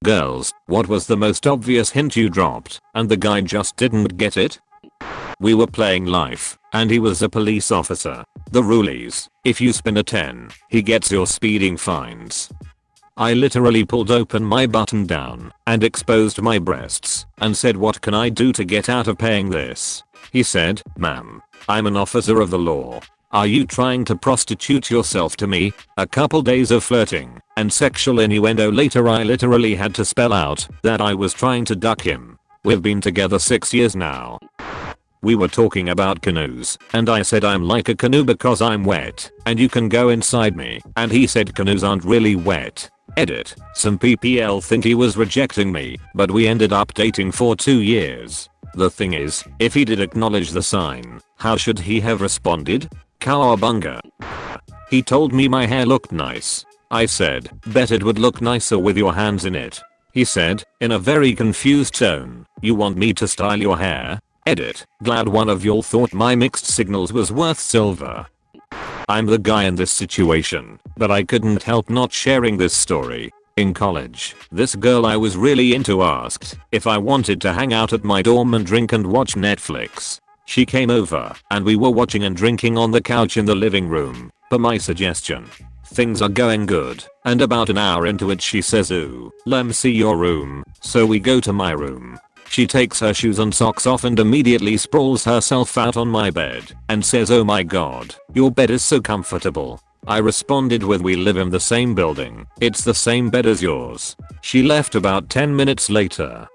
Girls, what was the most obvious hint you dropped and the guy just didn't get it? We were playing life, and he was a police officer. The rule is, if you spin a 10, he gets your speeding fines. I literally pulled open my button down and exposed my breasts and said, what can I do to get out of paying this? He said, ma'am, I'm an officer of the law. Are you trying to prostitute yourself to me? A couple days of flirting and sexual innuendo later, I literally had to spell out that I was trying to duck him. We've been together 6 years now. We were talking about canoes, and I said I'm like a canoe because I'm wet, and you can go inside me, and he said canoes aren't really wet. Edit. Some PPL think he was rejecting me, but we ended up dating for 2 years. The thing is, if he did acknowledge the sign, how should he have responded? Cowabunga. He told me my hair looked nice. I said, bet it would look nicer with your hands in it. He said, in a very confused tone, you want me to style your hair? Edit. Glad one of y'all thought my mixed signals was worth silver. I'm the guy in this situation, but I couldn't help not sharing this story. In college, this girl I was really into asked if I wanted to hang out at my dorm and drink and watch Netflix. She came over, and we were watching and drinking on the couch in the living room, per my suggestion. Things are going good, and about an hour into it she says, ooh, lemme see your room. So we go to my room. She takes her shoes and socks off and immediately sprawls herself out on my bed and says, oh my god, your bed is so comfortable. I responded with, we live in the same building, it's the same bed as yours. She left about 10 minutes later.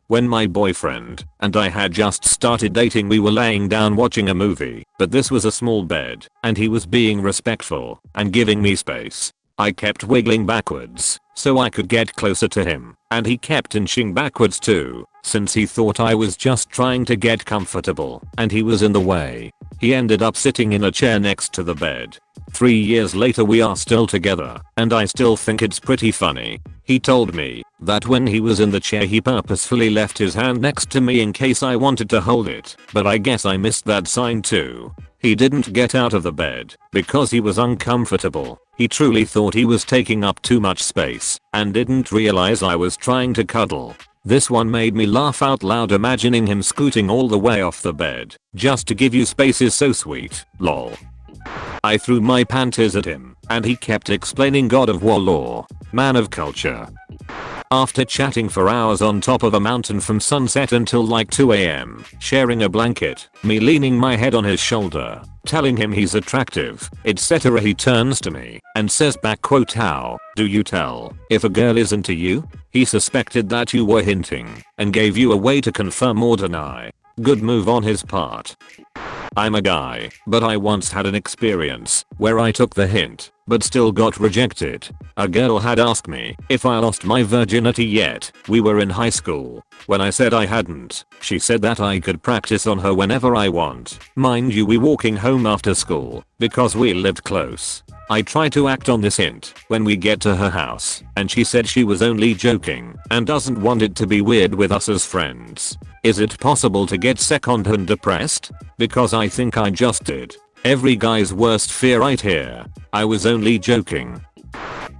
When my boyfriend and I had just started dating, we were laying down watching a movie, but this was a small bed, and he was being respectful and giving me space. I kept wiggling backwards so I could get closer to him, and he kept inching backwards too, since he thought I was just trying to get comfortable and he was in the way. He ended up sitting in a chair next to the bed. 3 years later we are still together, and I still think it's pretty funny. He told me that when he was in the chair he purposefully left his hand next to me in case I wanted to hold it, but I guess I missed that sign too. He didn't get out of the bed because he was uncomfortable. He truly thought he was taking up too much space and didn't realize I was trying to cuddle. This one made me laugh out loud, imagining him scooting all the way off the bed just to give you space is so sweet, lol. I threw my panties at him, and he kept explaining God of War lore, man of culture. After chatting for hours on top of a mountain from sunset until like 2 AM, sharing a blanket, me leaning my head on his shoulder, telling him he's attractive, etc., he turns to me and says back, quote, how do you tell if a girl is into you? He suspected that you were hinting and gave you a way to confirm or deny. Good move on his part. I'm a guy, but I once had an experience where I took the hint, but still got rejected. A girl had asked me if I lost my virginity yet. We were in high school. When I said I hadn't, she said that I could practice on her whenever I want. Mind you, we walking home after school because we lived close. I try to act on this hint when we get to her house, and she said she was only joking and doesn't want it to be weird with us as friends. Is it possible to get second-hand depressed? Because I think I just did. Every guy's worst fear right here. I was only joking.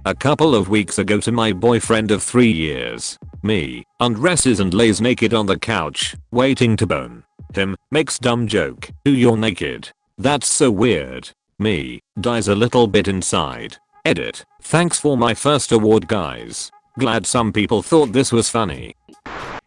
A couple of weeks ago, to my boyfriend of 3 years, me undresses and lays naked on the couch, waiting to bone. Him makes dumb joke, "Ooh, you're naked. That's so weird." Me dies a little bit inside. Edit. Thanks for my first award, guys. Glad some people thought this was funny.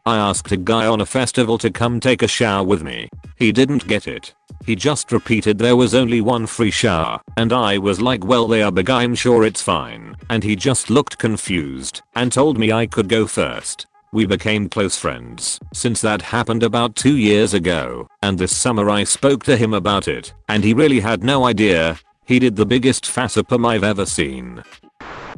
I asked a guy on a festival to come take a shower with me. He didn't get it. He just repeated there was only one free shower, and I was like, well, they are big, I'm sure it's fine. And he just looked confused and told me I could go first. We became close friends since that happened about 2 years ago, and this summer I spoke to him about it, and he really had no idea. He did the biggest facepalm I've ever seen.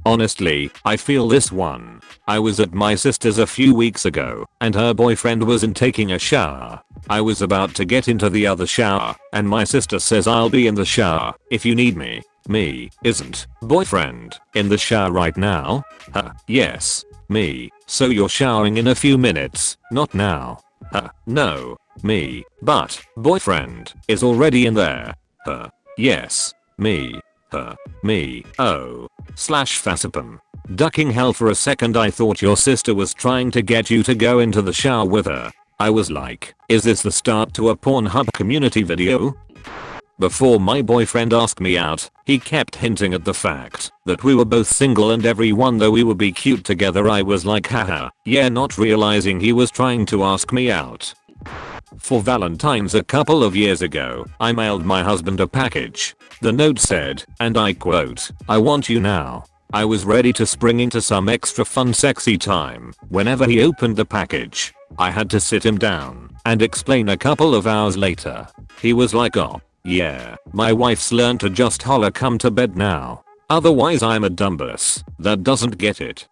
Honestly, I feel this one. I was at my sister's a few weeks ago, and her boyfriend wasn't taking a shower. I was about to get into the other shower, and my sister says, I'll be in the shower if you need me. Me, isn't boyfriend in the shower right now? Yes. Me, so you're showering in a few minutes, not now. No. Me, but boyfriend is already in there. Yes. Me. Her. Me. Oh. Slash Fasipam. Ducking hell for a second. I thought your sister was trying to get you to go into the shower with her. I was like, is this the start to a Pornhub community video? Before my boyfriend asked me out, he kept hinting at the fact that we were both single and everyone though we would be cute together. I was like haha, yeah, not realizing he was trying to ask me out. For Valentine's a couple of years ago, I mailed my husband a package. The note said, and I quote, "I want you now." I was ready to spring into some extra fun sexy time. Whenever he opened the package, I had to sit him down and explain a couple of hours later. He was like, oh, yeah, my wife's learned to just holler come to bed now. Otherwise I'm a dumbass that doesn't get it.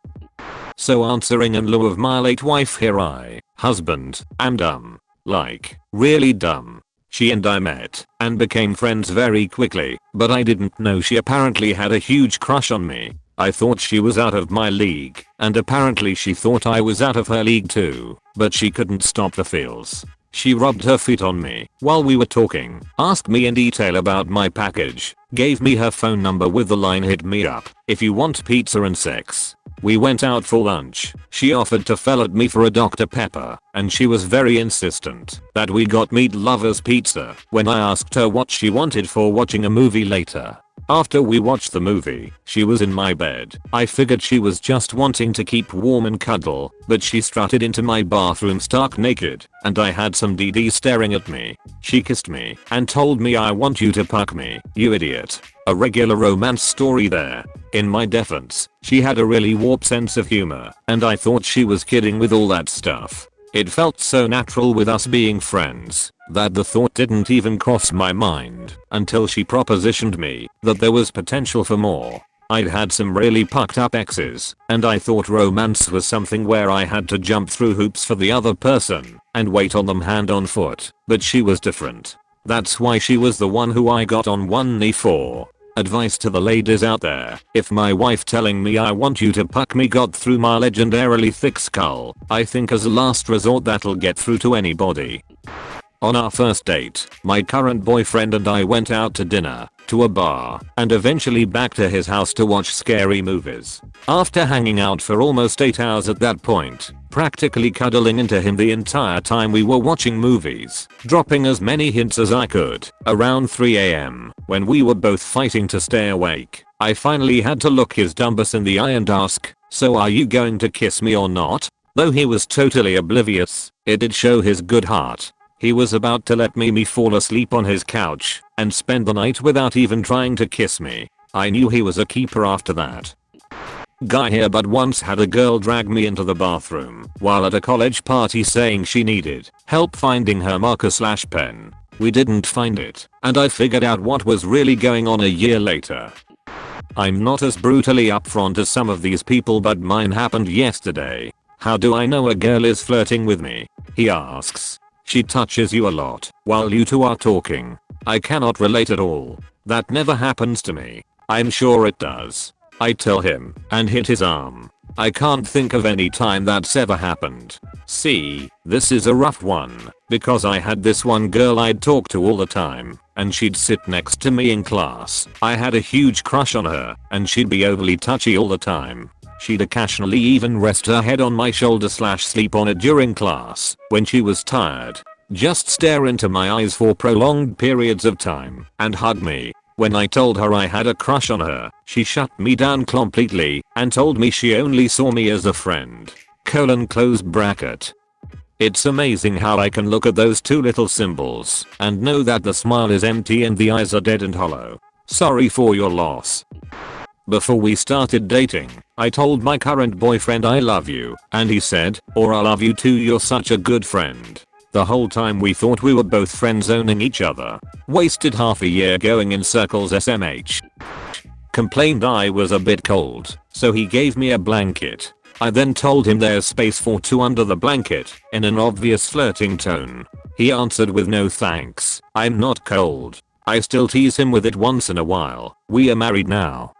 So answering in lieu of my late wife here, I, husband, am dumb. Like, really dumb. She and I met and became friends very quickly, but I didn't know she apparently had a huge crush on me. I thought she was out of my league, and apparently she thought I was out of her league too, but she couldn't stop the feels. She rubbed her feet on me while we were talking, asked me in detail about my package, gave me her phone number with the line "hit me up if you want pizza and sex." We went out for lunch. She offered to fellat me for a Dr. Pepper, and she was very insistent that we got meat lovers pizza when I asked her what she wanted for watching a movie later. After we watched the movie, she was in my bed. I figured she was just wanting to keep warm and cuddle, but she strutted into my bathroom stark naked, and I had some DD staring at me. She kissed me and told me, "I want you to fuck me, you idiot." A regular romance story there. In my defense, she had a really warped sense of humor, and I thought she was kidding with all that stuff. It felt so natural with us being friends that the thought didn't even cross my mind until she propositioned me that there was potential for more. I'd had some really fucked up exes, and I thought romance was something where I had to jump through hoops for the other person and wait on them hand on foot, but she was different. That's why she was the one who I got on one knee for. Advice to the ladies out there: if my wife telling me "I want you to fuck me" got through my legendarily thick skull, I think as a last resort that'll get through to anybody. On our first date, my current boyfriend and I went out to dinner, to a bar, and eventually back to his house to watch scary movies. After hanging out for almost 8 hours at that point, practically cuddling into him the entire time we were watching movies, dropping as many hints as I could, around 3 AM, when we were both fighting to stay awake, I finally had to look his dumbass in the eye and ask, "So are you going to kiss me or not?" Though he was totally oblivious, it did show his good heart. He was about to let me fall asleep on his couch and spend the night without even trying to kiss me. I knew he was a keeper after that. Guy here, but once had a girl drag me into the bathroom while at a college party saying she needed help finding her marker/pen. We didn't find it, and I figured out what was really going on a year later. I'm not as brutally upfront as some of these people, but mine happened yesterday. How do I know a girl is flirting with me? He asks. She touches you a lot while you two are talking. I cannot relate at all. That never happens to me. I'm sure it does. I tell him and hit his arm. I can't think of any time that's ever happened. See, this is a rough one, because I had this one girl I'd talk to all the time, and she'd sit next to me in class. I had a huge crush on her, and she'd be overly touchy all the time. She'd occasionally even rest her head on my shoulder/sleep on it during class when she was tired, just stare into my eyes for prolonged periods of time, and hug me. When I told her I had a crush on her, she shut me down completely and told me she only saw me as a friend. Close bracket. It's amazing how I can look at those two little symbols and know that the smile is empty and the eyes are dead and hollow. Sorry for your loss. Before we started dating, I told my current boyfriend I love you, and he said, "Or I love you too, you're such a good friend." The whole time we thought we were both friend zoning each other. Wasted half a year going in circles SMH. Complained I was a bit cold, so he gave me a blanket. I then told him there's space for two under the blanket, in an obvious flirting tone. He answered with no thanks, "I'm not cold." I still tease him with it once in a while. We are married now.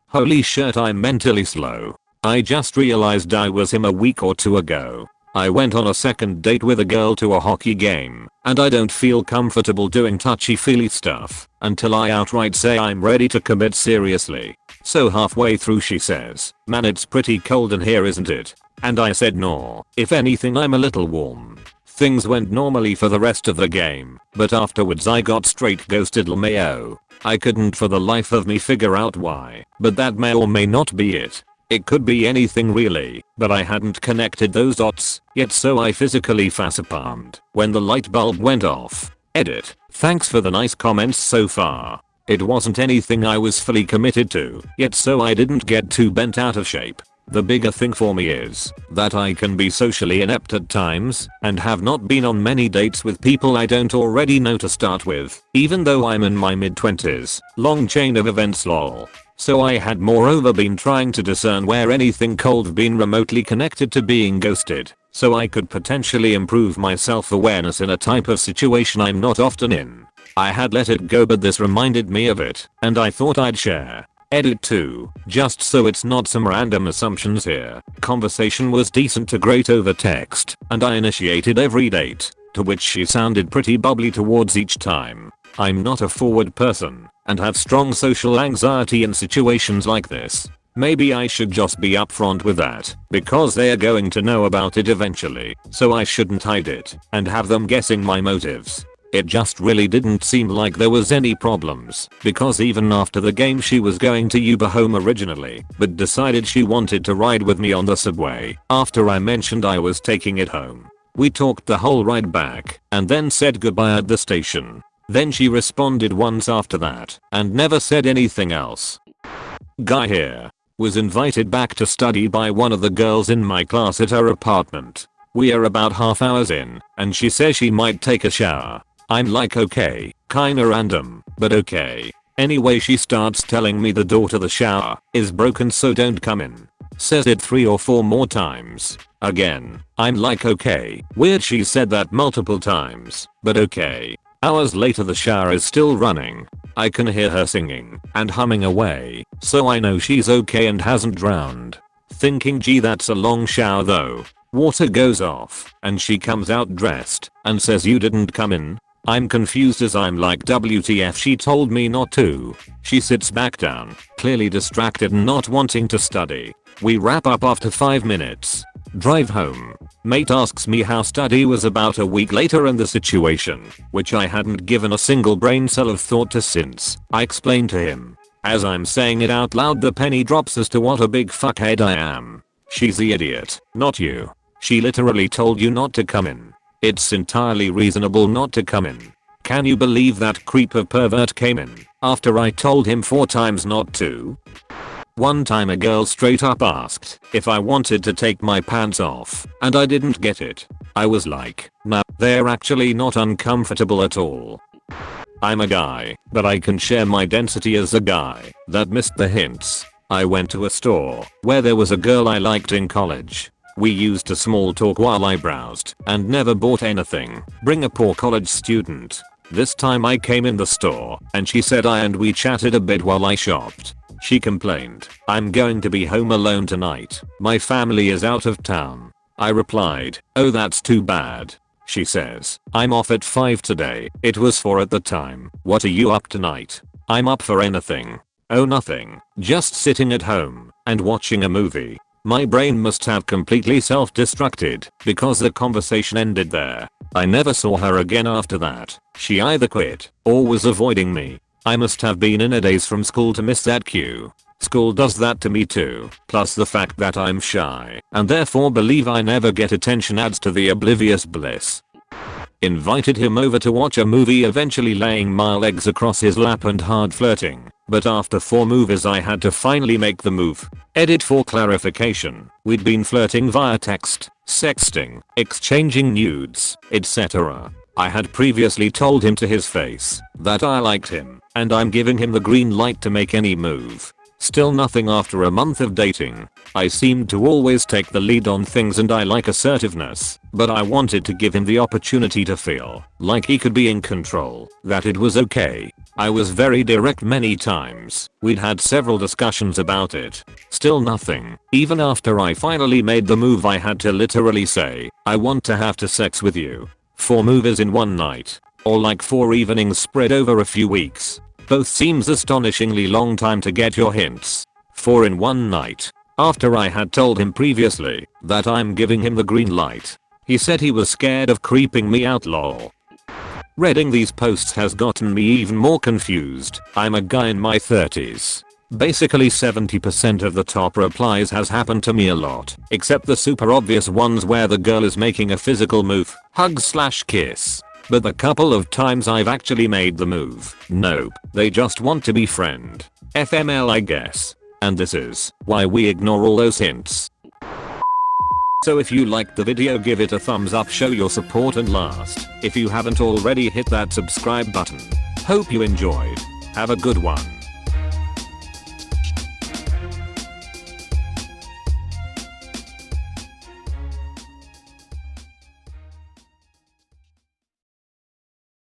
Holy shit, I'm mentally slow. I just realized I was him a week or two ago. I went on a second date with a girl to a hockey game, and I don't feel comfortable doing touchy-feely stuff. until I outright say I'm ready to commit seriously. So halfway through she says, "Man, it's pretty cold in here, isn't it?" And I said no, if anything I'm a little warm. Things went normally for the rest of the game, but afterwards I got straight ghosted LMAO. I couldn't for the life of me figure out why, but that may or may not be it. It could be anything really, but I hadn't connected those dots yet, so I physically facepalmed when the light bulb went off. Edit. Thanks for the nice comments so far. It wasn't anything I was fully committed to yet, so I didn't get too bent out of shape. The bigger thing for me is that I can be socially inept at times and have not been on many dates with people I don't already know to start with, even though I'm in my mid-20s. Long chain of events lol. So I had moreover been trying to discern where anything cold been remotely connected to being ghosted, so I could potentially improve my self-awareness in a type of situation I'm not often in. I had let it go, but this reminded me of it, and I thought I'd share. Edit 2, just so it's not some random assumptions here. Conversation was decent to great over text, and I initiated every date, to which she sounded pretty bubbly towards each time. I'm not a forward person, and have strong social anxiety in situations like this. Maybe I should just be upfront with that, because they are going to know about it eventually, so I shouldn't hide it, and have them guessing my motives. It just really didn't seem like there was any problems, because even after the game she was going to Uber home originally, but decided she wanted to ride with me on the subway after I mentioned I was taking it home. We talked the whole ride back, and then said goodbye at the station. Then she responded once after that, and never said anything else. Guy here. Was invited back to study by one of the girls in my class at her apartment. We are about half hours in, and she says she might take a shower. I'm like, okay, kinda random, but okay. Anyway, she starts telling me the door to the shower is broken, so don't come in. Says it 3 or 4 more times. Again, I'm like, okay, weird she said that multiple times, but okay. Hours later the shower is still running. I can hear her singing and humming away, so I know she's okay and hasn't drowned. Thinking, gee, that's a long shower though. Water goes off, and she comes out dressed and says, "You didn't come in?" I'm confused as I'm like, WTF, she told me not to. She sits back down, clearly distracted and not wanting to study. We wrap up after 5 minutes. Drive home. Mate asks me how study was about a week later and the situation, which I hadn't given a single brain cell of thought to since. I explained to him. As I'm saying it out loud, the penny drops as to what a big fuckhead I am. She's the idiot, not you. She literally told you not to come in. It's entirely reasonable not to come in. Can you believe that creep of pervert came in after I told him 4 times not to? One time a girl straight up asked if I wanted to take my pants off, and I didn't get it. I was like, nah, they're actually not uncomfortable at all. I'm a guy, but I can share my density as a guy that missed the hints. I went to a store where there was a girl I liked in college. We used to small talk while I browsed and never bought anything. Bring a poor college student. This time I came in the store and she said hi, and we chatted a bit while I shopped. She complained, "I'm going to be home alone tonight. My family is out of town." I replied, "Oh, that's too bad." She says, "I'm off at 5 today. It was 4 at the time. What are you up tonight?" I'm up for anything. Oh, nothing. Just sitting at home and watching a movie. My brain must have completely self-destructed because the conversation ended there. I never saw her again after that. She either quit or was avoiding me. I must have been in a daze from school to miss that cue. School does that to me too, plus the fact that I'm shy and therefore believe I never get attention adds to the oblivious bliss. Invited him over to watch a movie, eventually laying my legs across his lap and hard flirting, but after 4 movies I had to finally make the move. Edit for clarification, we'd been flirting via text, sexting, exchanging nudes, etc. I had previously told him to his face that I liked him, and I'm giving him the green light to make any move. Still nothing after a month of dating. I seemed to always take the lead on things and I like assertiveness, but I wanted to give him the opportunity to feel like he could be in control, that it was okay. I was very direct many times. We'd had several discussions about it. Still nothing. Even after I finally made the move, I had to literally say, "I want to have sex with you." 4 movies in one night. Or like 4 evenings spread over a few weeks. both seems astonishingly long time to get your hints. 4 in one night. After I had told him previously that I'm giving him the green light. He said he was scared of creeping me out lol. Reading these posts has gotten me even more confused. I'm a guy in my 30s. Basically 70% of the top replies has happened to me a lot, except the super obvious ones where the girl is making a physical move, hug/kiss. But the couple of times I've actually made the move, nope, they just want to be friend. FML I guess. And this is why we ignore all those hints. So if you liked the video, give it a thumbs up, show your support, and last, if you haven't already, hit that subscribe button. Hope you enjoyed. Have a good one.